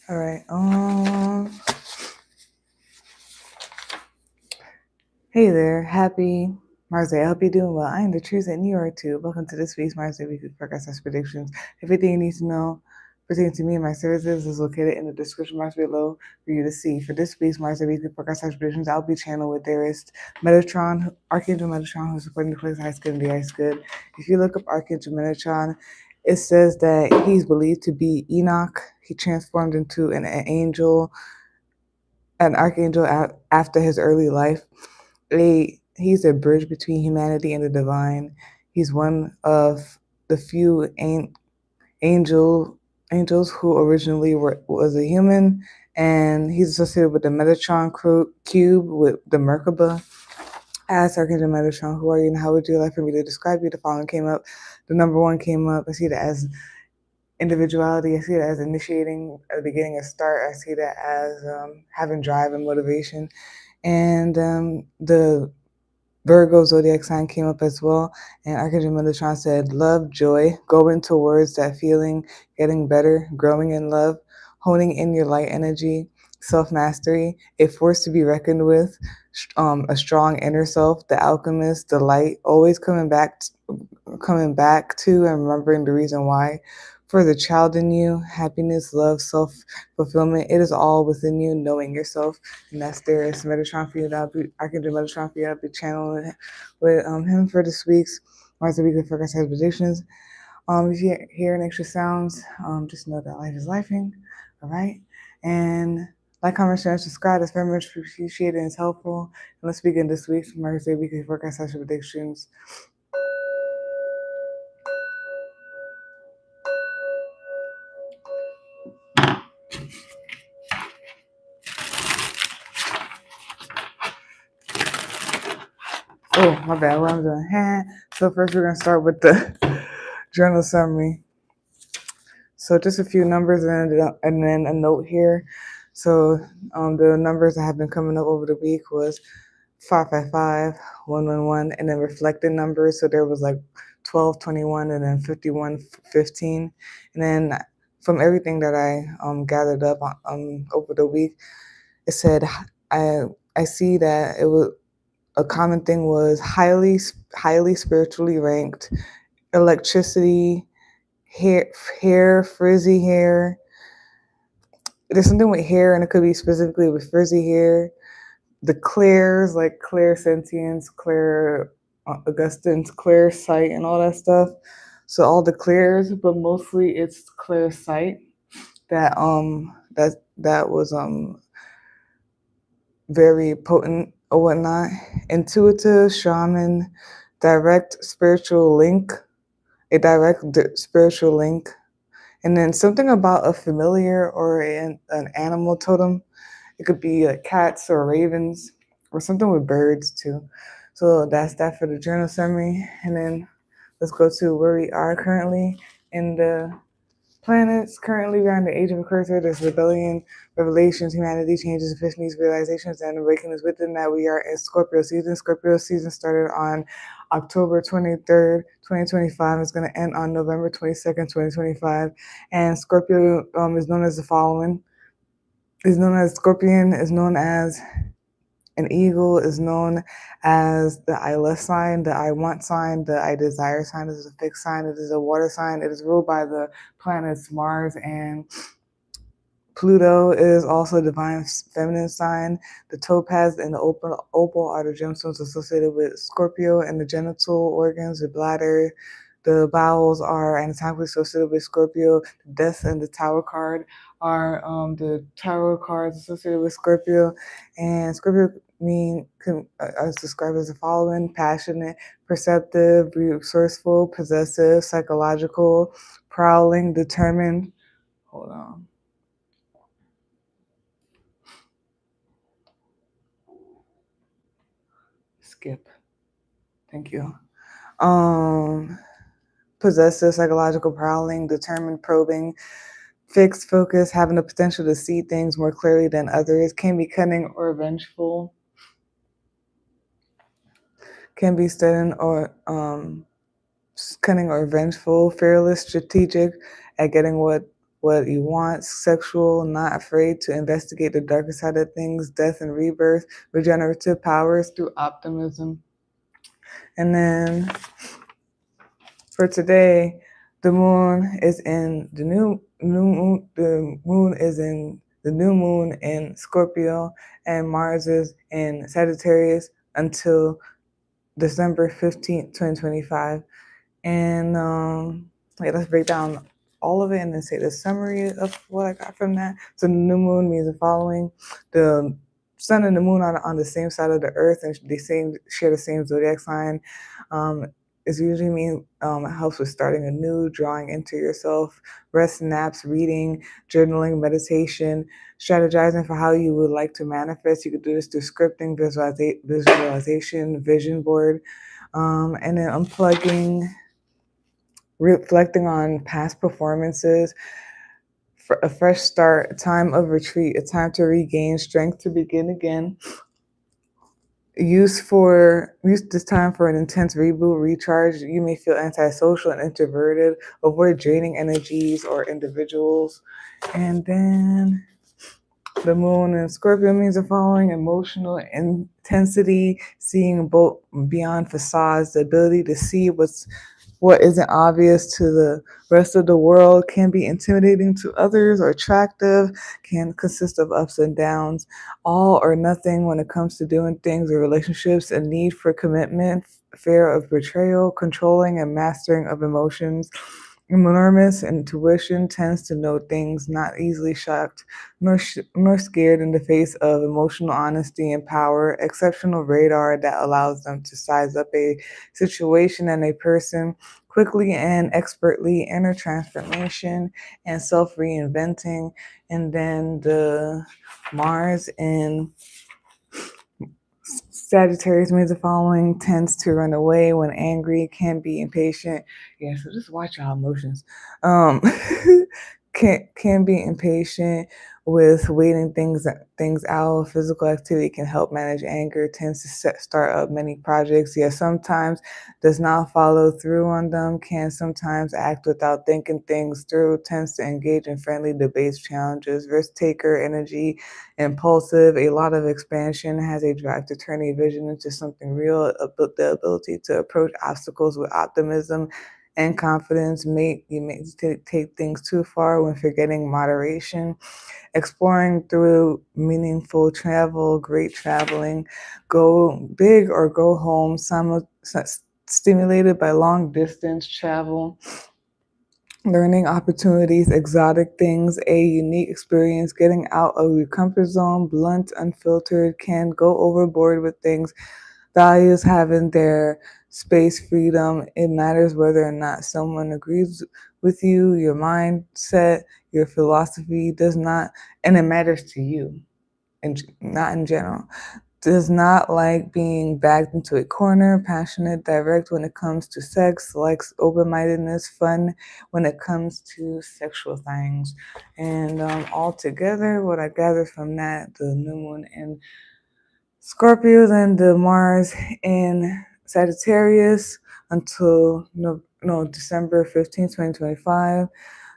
All right. Hey there, Happy Mars. I hope you're doing well. I am the truth, and you are too. Welcome to this week's Mars Weekly Forecast Predictions. Everything you need to know pertaining to me and my services is located in the description box below for you to see. For this week's Mars Weekly Forecast Predictions, I'll be channeling with theorist Metatron, Archangel Metatron, who's supporting the place Ice Good and the Ice Good. If you look up Archangel Metatron, it says that he's believed to be Enoch. He transformed into an archangel after his early life. He's a bridge between humanity and the divine. He's one of the few angels who originally was a human, and he's associated with the Metatron cube with the Merkaba. Ask Archangel Metatron, who are you and how would you like for me to describe you? The following came up. The number one came up. I see that as individuality. I see that as initiating at the beginning, a start. I see that as having drive and motivation. And the Virgo zodiac sign came up as well, and Archangel Metatron said, love, joy, going towards that feeling, getting better, growing in love, honing in your light energy, self-mastery, a force to be reckoned with, a strong inner self, the alchemist, the light, always coming back to and remembering the reason why. For the child in you, happiness, love, self-fulfillment, it is all within you, knowing yourself. And that's there is Metatron for you. Archangel Metatron for you. I'll be channeling with him for this week's Mars Weekly Forecast Predictions. If you hear any extra sounds, just know that life is lifing. All right. And like, comment, share, and subscribe. That's very much appreciated and it's helpful. And let's begin this week's Mars Weekly Forecast Predictions. Oh, my bad. What I'm doing. So first we're going to start with the journal summary. So just a few numbers and then a note here. So the numbers that have been coming up over the week was 555, 111, and then reflected numbers. So there was like 12, 21, and then 51, 15. And then from everything that I gathered up over the week, it said I see that it was a common thing was highly spiritually ranked, electricity, hair, frizzy hair. There's something with hair, and it could be specifically with frizzy hair. The clairs, like Claire Sentience, Claire Augustine's, Claire Sight, and all that stuff. So all the clairs, but mostly it's Claire Sight that was very potent or whatnot. Intuitive, shaman, direct spiritual link, a direct spiritual link. And then something about a familiar or an animal totem. It could be cats or ravens or something with birds too. So that's that for the journal summary. And then let's go to where we are currently in the planets. Currently, we're on the age of Aquarius. There's rebellion, revelations, humanity, changes, epiphanies, realizations, and awakenings within that. We are in Scorpio season. Scorpio season started on October 23rd, 2025. It's going to end on November 22nd, 2025. And Scorpio is known as the following. Is known as Scorpion, is known as an eagle, is known as the I lust sign, the I want sign, the I desire sign. This is a fixed sign. It is a water sign. It is ruled by the planets Mars and Pluto. Is also a divine feminine sign. The topaz and the opal are the gemstones associated with Scorpio, and the genital organs, the bladder, the bowels are anatomically associated with Scorpio. The death and the tower card are the tarot cards associated with Scorpio. And Scorpio is described as the following: passionate, perceptive, resourceful, possessive, psychological, prowling, determined. Hold on. Skip. Thank you. Possessive, psychological, prowling, determined, probing, fixed focus, having the potential to see things more clearly than others, can be cunning or vengeful, can be stubborn or cunning or vengeful, fearless, strategic at getting what you want, sexual, not afraid to investigate the darker side of things, death and rebirth, regenerative powers through optimism. And then for today, the moon is in the new moon. The moon is in the new moon in Scorpio, and Mars is in Sagittarius until December 15th, 2025. And let's break down all of it and then say the summary of what I got from that. So the new moon means the following: the sun and the moon are on the same side of the earth, and they share the same zodiac sign. It usually means it helps with starting anew, drawing into yourself, rest, naps, reading, journaling, meditation, strategizing for how you would like to manifest. You could do this through scripting, visualization, vision board, and then unplugging, reflecting on past performances, for a fresh start, a time of retreat, a time to regain strength to begin again. Use this time for an intense reboot, recharge. You may feel antisocial and introverted. Avoid draining energies or individuals. And then the moon in Scorpio means the following: emotional intensity, seeing both beyond facades, the ability to see what isn't obvious to the rest of the world, can be intimidating to others or attractive, can consist of ups and downs, all or nothing when it comes to doing things or relationships, a need for commitment, fear of betrayal, controlling and mastering of emotions. Enormous intuition, tends to know things, not easily shocked, nor scared in the face of emotional honesty and power. Exceptional radar that allows them to size up a situation and a person quickly and expertly. Inner transformation and self reinventing. And then the Mars in Sagittarius means the following: tends to run away when angry, can be impatient. Yeah, so just watch your emotions. Um, can be impatient with waiting things out. Physical activity can help manage anger. Tends to start up many projects. Yeah, sometimes does not follow through on them. Can sometimes act without thinking things through. Tends to engage in friendly debates, challenges. Risk taker energy, impulsive, a lot of expansion. Has a drive to turn a vision into something real. The ability to approach obstacles with optimism and confidence. You may take things too far when forgetting moderation. Exploring through meaningful travel, great traveling. Go big or go home. Stimulated by long distance travel. Learning opportunities, exotic things, a unique experience, getting out of your comfort zone, blunt, unfiltered, can go overboard with things, values having their space, freedom. It matters whether or not someone agrees with you, your mindset, your philosophy does not, and it matters to you, and not in general. does not like being backed into a corner, passionate, direct when it comes to sex, likes open-mindedness, fun when it comes to sexual things. And altogether, what I gather from that, the new moon in Scorpios and the Mars in Sagittarius until December 15th, 2025.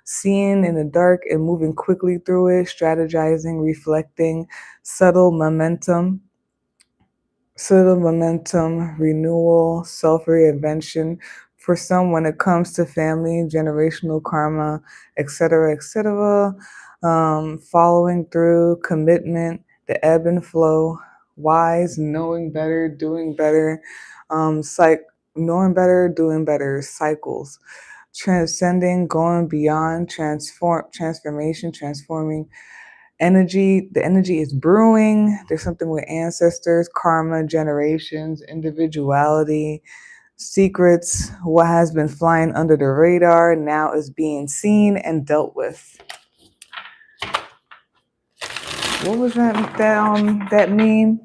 Seeing in the dark and moving quickly through it, strategizing, reflecting, subtle momentum, renewal, self-reinvention. For some, when it comes to family, generational karma, etc., etc., following through, commitment, the ebb and flow, wise, knowing better, doing better, knowing better, doing better, cycles, transcending, going beyond, transformation, transforming, energy. The energy is brewing. There's something with ancestors, karma, generations, individuality, secrets. What has been flying under the radar now is being seen and dealt with. What was that meme?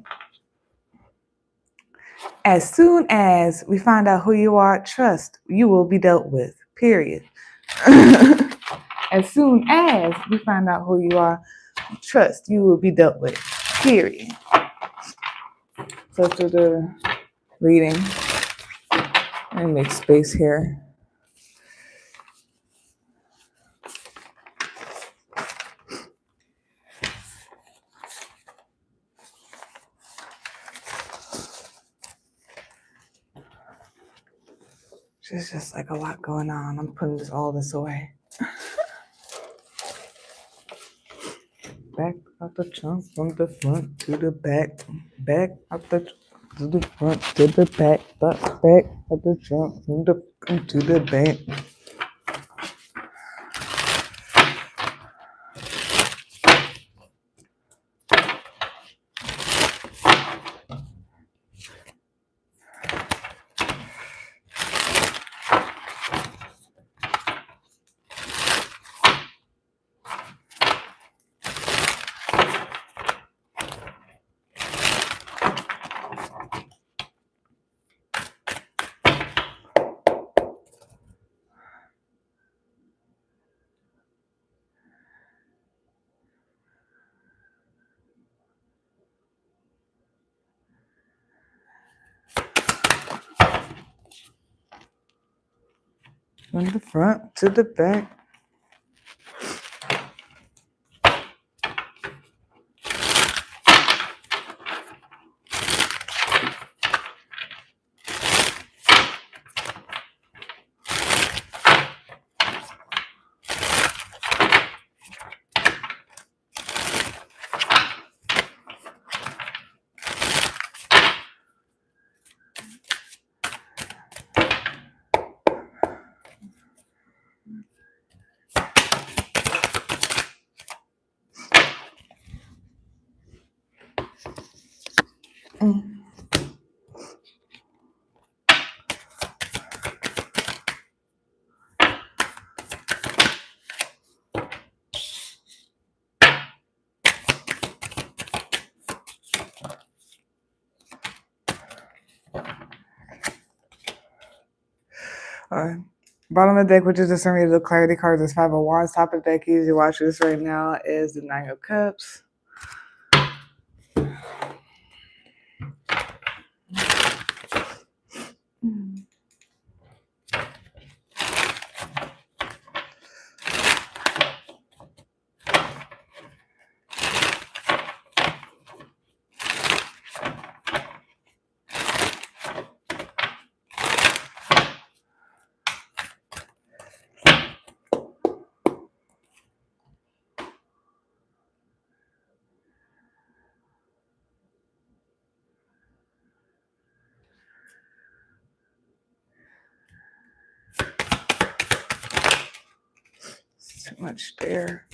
As soon as we find out who you are, trust, you will be dealt with. Period. As soon as we find out who you are, trust, you will be dealt with. Period. So to the reading, let me make space here. There's just like a lot going on. I'm putting all this away. Back out the trunk, from the front to the back. Back out the to the front to the back. Back out the trunk, from the front to the back. From the front to the back. Bottom of the deck, which is the summary of the clarity cards, is Five of Wands. Top of the deck, easy watch this right now, is the Nine of Cups. Too much there.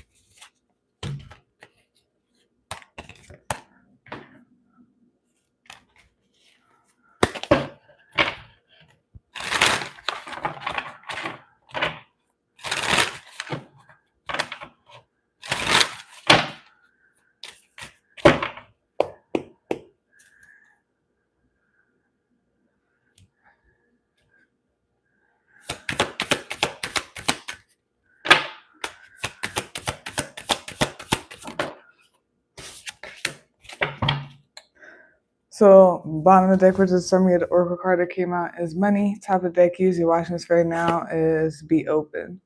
So bottom of the deck, which is a summary of the Oracle card that came out, is money. Top of the deck, usually watching this right now, is be open.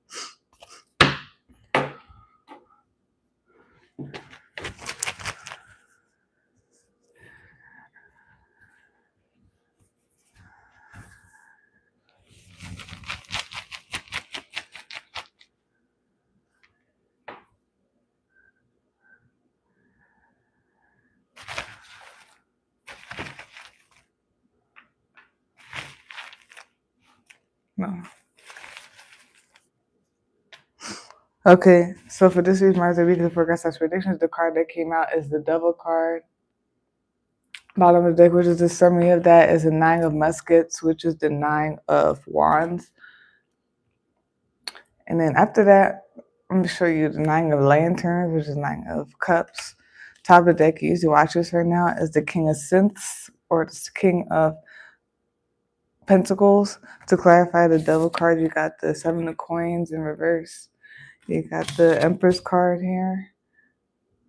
No. Okay, so for this week's Mars and weekly forecast predictions, the card that came out is the Devil card. Bottom of the deck, which is the summary of that, is the Nine of Muskets, which is the Nine of Wands. And then after that, I'm going to show you the Nine of Lanterns, which is Nine of Cups. Top of the deck, you usually watch this right now, is the King of Synths, or the King of Pentacles. To clarify the Devil card, you got the Seven of Coins in reverse. You got the Empress card here.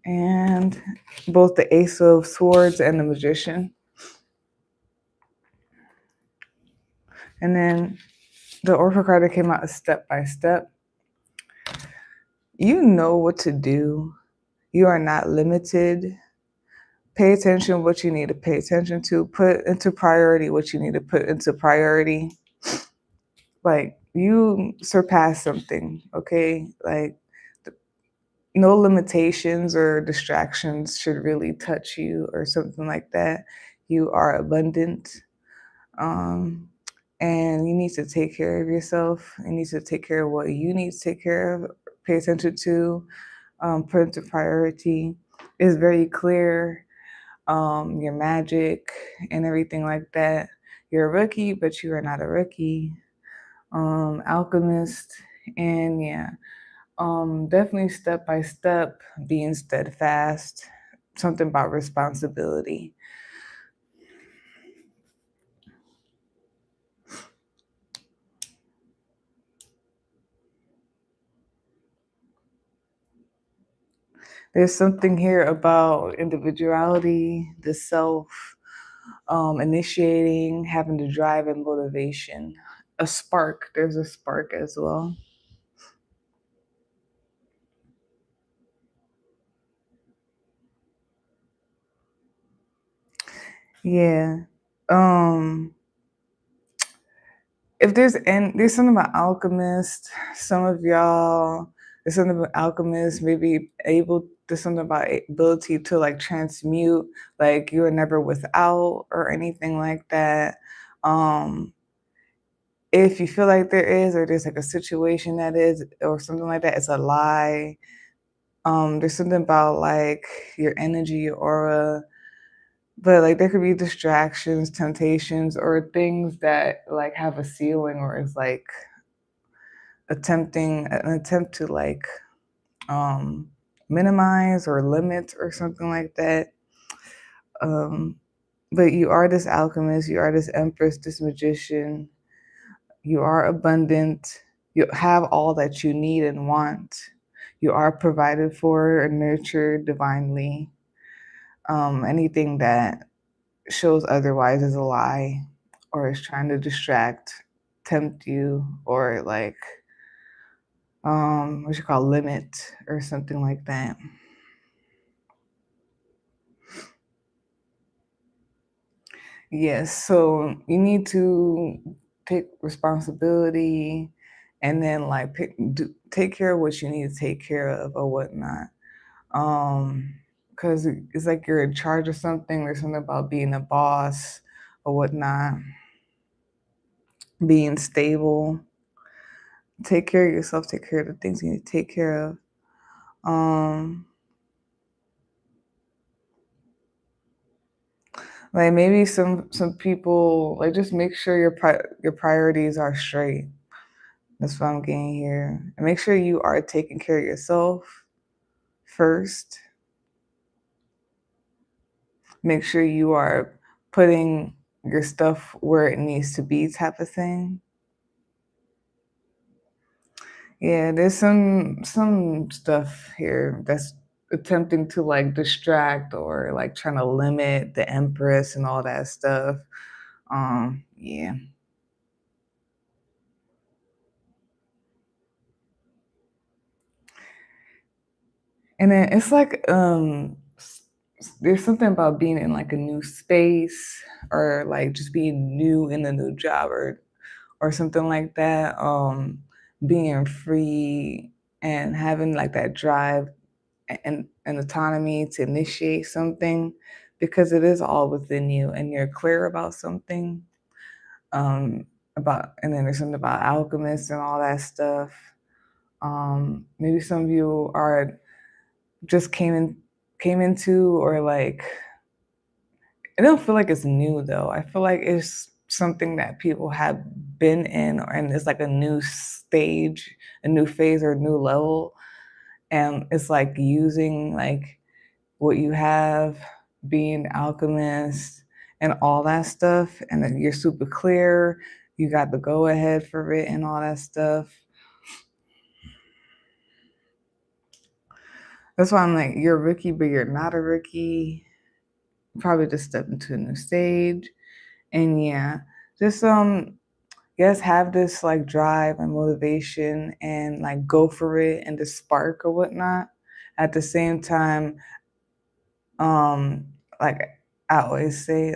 And both the Ace of Swords and the Magician. And then the Oracle card that came out is Step by Step. You know what to do. You are not limited. Pay attention to what you need to pay attention to. Put into priority what you need to put into priority. Like, you surpass something, okay? Like, no limitations or distractions should really touch you or something like that. You are abundant. And you need to take care of yourself. You need to take care of what you need to take care of, pay attention to, put into priority. It's very clear. Your magic and everything like that. You're a rookie, but you are not a rookie. Alchemist, and yeah, definitely step by step, being steadfast. Something about responsibility. There's something here about individuality, the self, initiating, having the drive and motivation. A spark. There's a spark as well. Yeah. If there's something about alchemist, some of y'all, there's something about alchemist, maybe there's something about ability to like transmute, like you are never without or anything like that. If you feel like there is, or there's like a situation that is, or something like that, it's a lie. There's something about like your energy, your aura, but like there could be distractions, temptations, or things that like have a ceiling, or is like an attempt to like minimize or limit or something like that. But you are this alchemist, you are this empress, this magician. You are abundant. You have all that you need and want. You are provided for and nurtured divinely. Anything that shows otherwise is a lie, or is trying to distract, tempt you, or like what you call limit or something like that. Yes, so you need to take responsibility, and then like take care of what you need to take care of or whatnot. Because it's like you're in charge of something. There's something about being a boss or whatnot, being stable. Take care of yourself. Take care of the things you need to take care of. Like maybe some people, like, just make sure your priorities are straight. That's what I'm getting here. And make sure you are taking care of yourself first. Make sure you are putting your stuff where it needs to be, type of thing. Yeah, there's some stuff here that's attempting to like distract or like trying to limit the Empress and all that stuff. Yeah. And then it's like there's something about being in like a new space or like just being new in a new job or something like that. Being free and having like that drive and autonomy to initiate something because it is all within you and you're clear about something. About and then there's something about alchemists and all that stuff. Maybe some of you are just came into or like I don't feel like it's new though. I feel like it's something that people have been in and it's like a new stage, a new phase or a new level. And it's like using like what you have, being alchemist and all that stuff. And then you're super clear. You got the go ahead for it and all that stuff. That's why I'm like, you're a rookie, but you're not a rookie. Probably just step into a new stage. And yeah, just yes, have this like drive and motivation and like go for it and the spark or whatnot. At the same time, um, like I always say,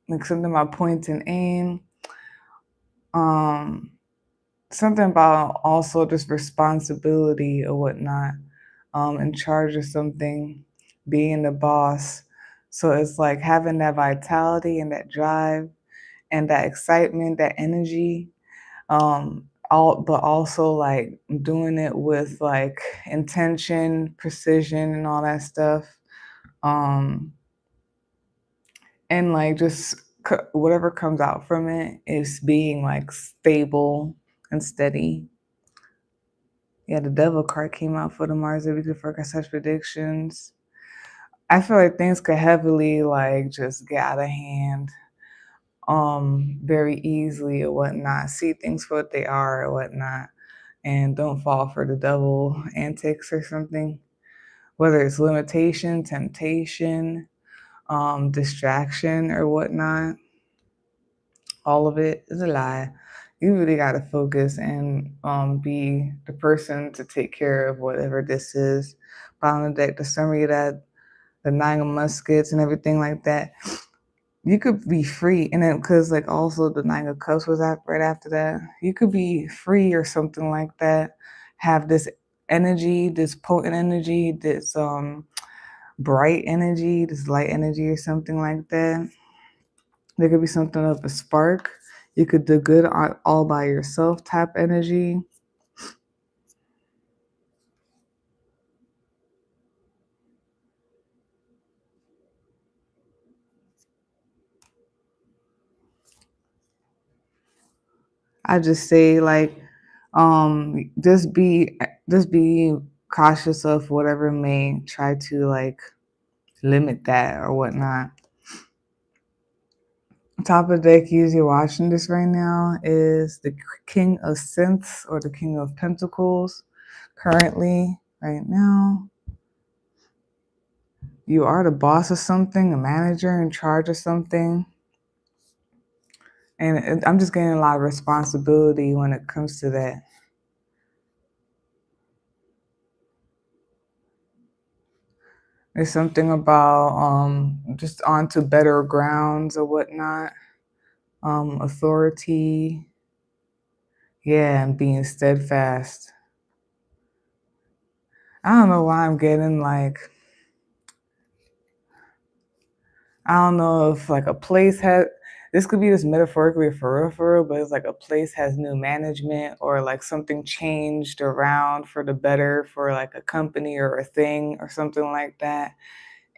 like something about point and aim. Um, something about also just responsibility or whatnot. In charge of something, being the boss. So it's like having that vitality and that drive and that excitement, that energy, but also like doing it with like intention, precision, and all that stuff. Um, and like just whatever comes out from it is being like stable and steady. Yeah, the devil card came out for the Mars ability for Cashapp predictions. I feel like things could heavily like just get out of hand very easily or whatnot. See things for what they are or whatnot. And don't fall for the devil antics or something. Whether it's limitation, temptation, distraction or whatnot, all of it is a lie. You really got to focus and be the person to take care of whatever this is. Bottom of the deck, the summary of that, the nine of muskets and everything like that. You could be free, and then because like also the nine of cups was right after that. You could be free or something like that. Have this energy, this potent energy, this bright energy, this light energy or something like that. There could be something of a spark. You could do good all by yourself type energy. I just say like just be cautious of whatever may try to like limit that or whatnot. Top of the deck, as you're watching this right now, is the King of Synths or the King of Pentacles. Currently, right now, you are the boss of something, a manager in charge of something. And I'm just getting a lot of responsibility when it comes to that. There's something about just onto better grounds or whatnot. Authority, yeah, and being steadfast. I don't know why I'm getting like, I don't know if like a place has, this could be just metaphorically for real, but it's like a place has new management or like something changed around for the better for like a company or a thing or something like that.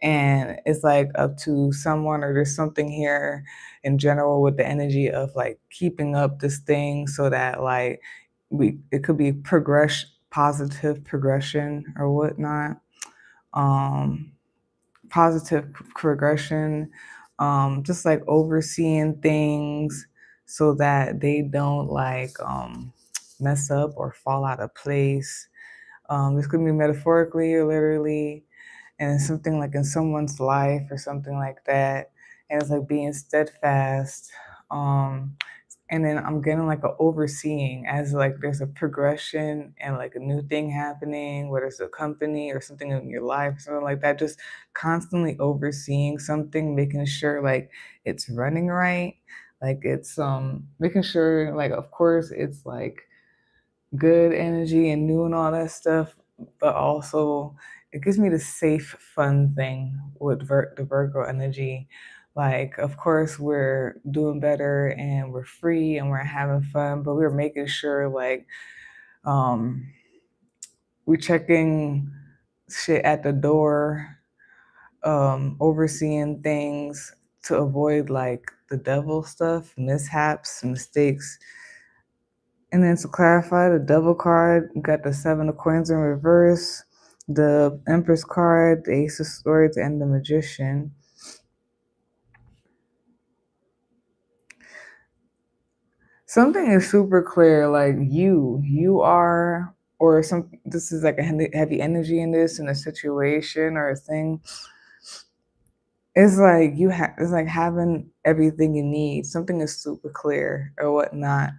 And it's like up to someone or there's something here in general with the energy of like keeping up this thing so that like it could be positive progression or whatnot. Um, Positive progression, just like overseeing things so that they don't like mess up or fall out of place. This could be metaphorically or literally. and it's something like in someone's life or something like that, and it's like being steadfast. Um, and then I'm getting like a overseeing as like there's a progression and like a new thing happening, whether it's a company or something in your life or something like that, just constantly overseeing something, making sure like it's running right, like it's making sure like of course it's like good energy and new and all that stuff, but also it gives me the safe, fun thing with the Virgo energy. Like, of course, we're doing better and we're free and we're having fun, but we're making sure like um, we're checking shit at the door, overseeing things to avoid like the devil stuff, mishaps, mistakes. And then to clarify, the devil card, you got the seven of coins in reverse, the empress card, the ace of swords, and the magician. Something is super clear, like you are, or some, this is like a heavy energy in this, in a situation or a thing. It's like it's like having everything you need. Something is super clear or whatnot.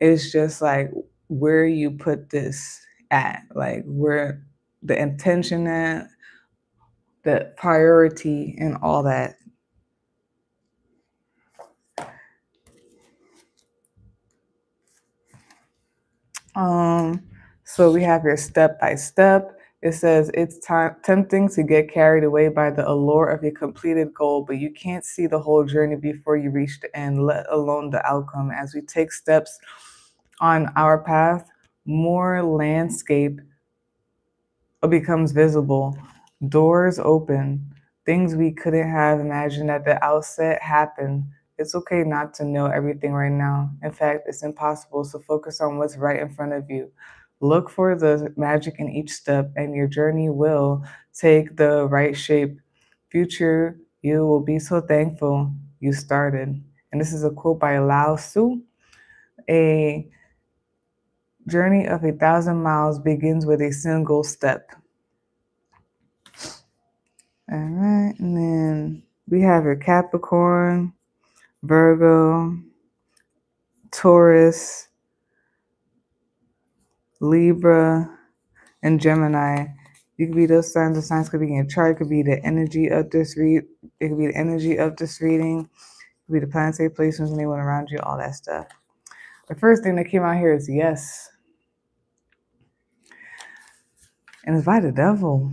It's just like where you put this at, like where the intention at, the priority, and all that. Um, so we have here step by step. It says it's tempting to get carried away by the allure of a completed goal, but you can't see the whole journey before you reach the end, let alone the outcome. As we take steps on our path, more landscape becomes visible, doors open, things we couldn't have imagined at the outset happen. It's okay not to know everything right now. In fact, it's impossible, so focus on what's right in front of you. Look for the magic in each step, and your journey will take the right shape. Future, you will be so thankful you started. And this is a quote by Lao Tzu. A journey of 1,000 miles begins with a single step. All right, and then we have your Capricorn, Virgo, Taurus, Libra, and Gemini. You could be those signs. The signs could be in your chart. It could be the energy of this read. It could be the energy of this reading. It could be the planetary placements, anyone around you, all that stuff. The first thing that came out here is yes, and it's by the devil.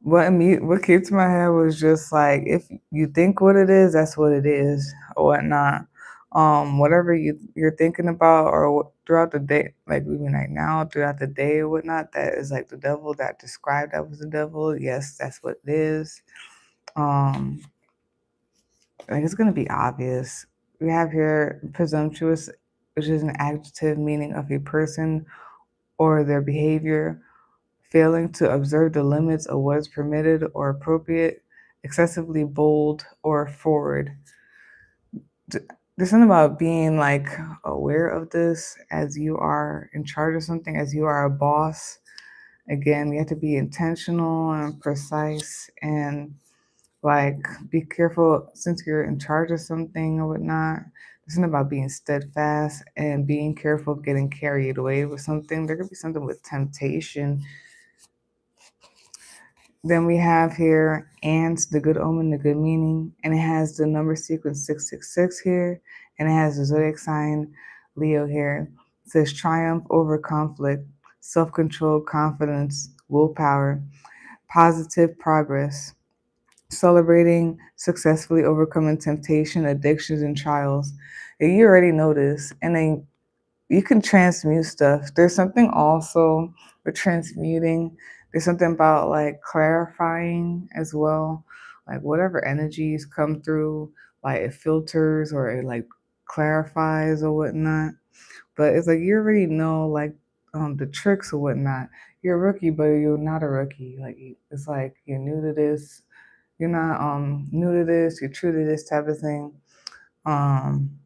What came to my head was just like, if you think what it is, that's what it is, or whatnot. Whatever you're thinking about, or throughout the day, like even right now, throughout the day or whatnot, that is like the devil. That described that was the devil. Yes, that's what it is. Um, like it's gonna be obvious. We have here presumptuous, which is an adjective meaning of a person or their behavior, failing to observe the limits of what is permitted or appropriate, excessively bold or forward. There's something about being like aware of this as you are in charge of something, as you are a boss. Again, you have to be intentional and precise and like be careful since you're in charge of something or whatnot. There's something about being steadfast and being careful of getting carried away with something. There could be something with temptation. Then we have here ants, the good omen, the good meaning, and it has the number sequence 666 here, and it has the zodiac sign Leo here. It says triumph over conflict, self-control, confidence, willpower, positive progress, celebrating successfully overcoming temptation, addictions, and trials. And you already know this, and then you can transmute stuff. There's something also with transmuting. There's something about like clarifying as well. Like whatever energies come through, like it filters or it like clarifies or whatnot. But it's like you already know like the tricks or whatnot. You're a rookie, but you're not a rookie. Like it's like you're new to this. You're not new to this. You're true to this type of thing. Um,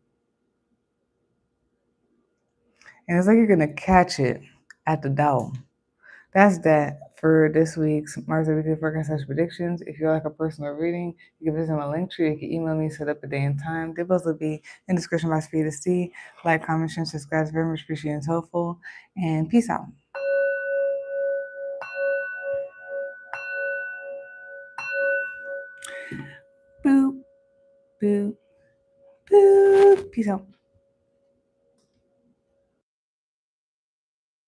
And it's like you're going to catch it at the door. That's that for this week's Mars Weekly Forecast / predictions. If you'd like a personal reading, you can visit my link tree. You can email me, set up a day and time. They both will be in the description box for you to see. Like, comment, share, subscribe. It's very much appreciated and helpful. And peace out. Boop, boop, boop. Peace out.